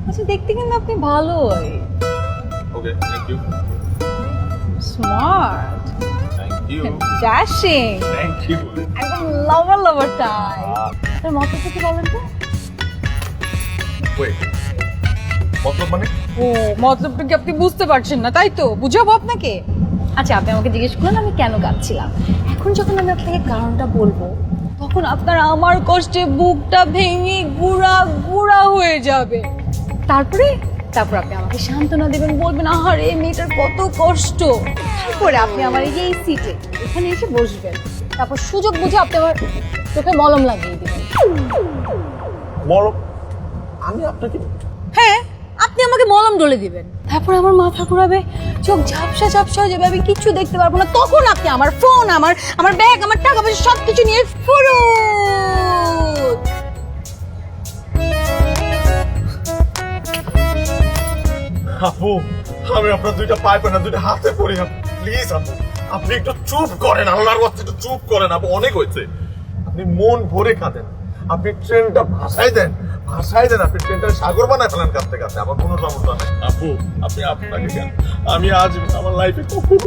আচ্ছা দেখতে কিন্তু আপনি ভালোই। Okay, thank you. Smart, thank you. Dashing, thank you. একদম লাভার টাইপ। আপনার মতলবটা কি বলেন তো? ওয়েট, মতলব মানে? ও মতলবটা কি আপনি বুঝতে পারছেন না, তাই তো? বুঝাবো আপনাকে? আচ্ছা আপনি আমাকে জিজ্ঞেস করলেন আমি কেন কাঁদছিলাম। এখন যখন আমি আপনাকে কারণটা বলবো তখন আপনার আমার কষ্টে বুকটা ভেঙে গুড়া গুড়া হয়ে যাবে। তারপর আপনি আমাকে সান্ত্বনা দেবেন, বলবেন আহারে এই মেয়েটার কত কষ্ট। তারপরে আপনি আমার এই যে এই সিটে এখানে এসে বসবেন, তারপর সুযোগ বুঝে আপনি আমার চোখে মলম লাগিয়ে দেবেন। মরম? আমি আপনাকে? হ্যাঁ, আপনি আমাকে মলম ডলে দিবেন, তারপর আমার মাথা ঘোরাবে, চোখ ঝাপসা হয়ে যাবে, আমি কিচ্ছু দেখতে পারবো না। তখন আপনি আমার ফোন, আমার ব্যাগ, আমার টাকা পয়সা সবকিছু নিয়ে ফুরুত। আপু, আমি আপনার দুইটা পায়ে পড়ে না, দুইটা হাতে পড়ি। প্লিজ আপু, আপনি একটু চুপ করেন, আল্লাহর ওয়াস্তে একটু চুপ করেন। আপু অনেক হয়েছে, আপনি মন ভরে কাঁদেন। আপনি ট্রেনটা ভাসায় দেন, আপনি ট্রেনটা সাগর বানায় ফেলেন কাঁদতে কাঁদতে, আমার কোনো সমস্যা নেই। আপু, আপনি আপনাকে কেন, আমি আজ আমার লাইফে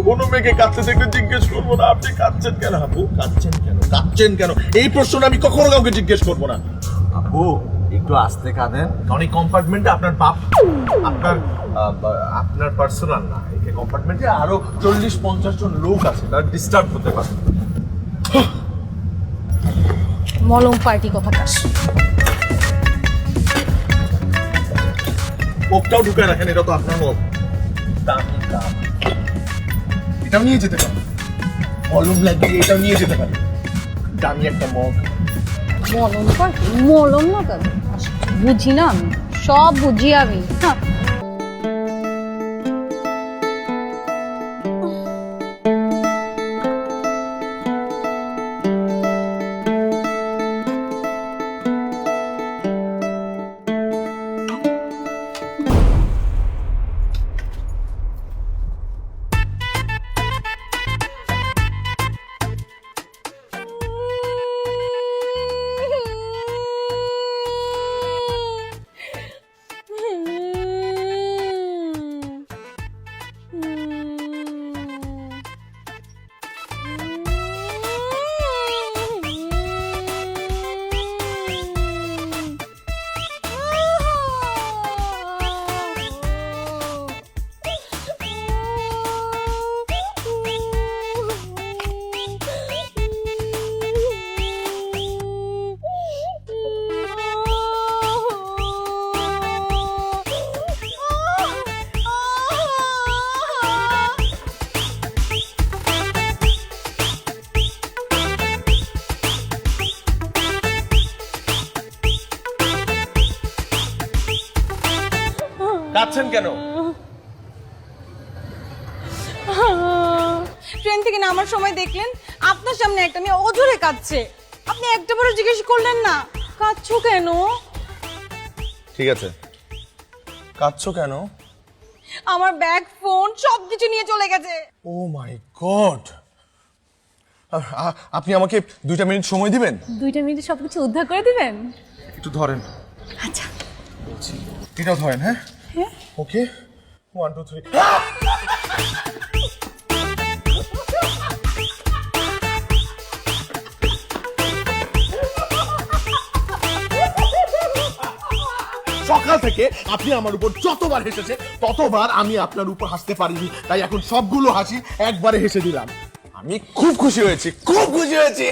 কোনো মেয়েকে কাঁদতে দেখলে জিজ্ঞেস করবো না আপনি কাঁদছেন কেন। আপু কাঁদছেন কেন এই প্রশ্নটা আমি কখনো কাউকে জিজ্ঞেস করবো না। আপু একটু আস্তে কাঁদেন, কারণ এই কম্পার্টমেন্টে আপনার বাপ, আপনার পার্সোনাল না, এই কম্পার্টমেন্টে আরো 40-50 জন লোক আছে, তারা ডিস্টার্ব হতে পারে। মলম পার্টি কথা কাশ। কোকটাও ঢুকে রাখেন, এটা তো আপনার মগ। দামি কাপ, এটাও নিয়ে যেতে পারেন। মলম লাগিয়ে এটাও নিয়ে যেতে পারেন। দামি একটা মগ। মলম পার্টি, মলম না কেন? বুঝি না আমি, সব বুঝি আমি। হ্যাঁ কাঁদছেন কেন? ট্রেন থেকে নামার সময় দেখলেন আপনার সামনে একটা মেয়ে অজরে কাঁদছে, আপনি একটা বারও জিজ্ঞেস করলেন না কাঁদছো কেন? ঠিক আছে, কাঁদছো কেন? আমার ব্যাগ, ফোন সবকিছু নিয়ে চলে গেছে। ও মাই গড! আপনি আমাকে 2টা মিনিট সময় দিবেন? 2টা মিনিটে সবকিছু উদ্ধার করে দিবেন? একটু ধরেন। আচ্ছা বলছি, এটাও ধরেন। হ্যাঁ হ্যাঁ ওকে, 1 2 3। সকাল থেকে আপনি আমার উপর যতবার হেসেছে ততবার আমি আপনার উপর হাসতে পারিনি, তাই এখন সবগুলো হাসি একবারে হেসে দিলাম। আমি খুব খুশি হয়েছি, খুব খুশি হয়েছি।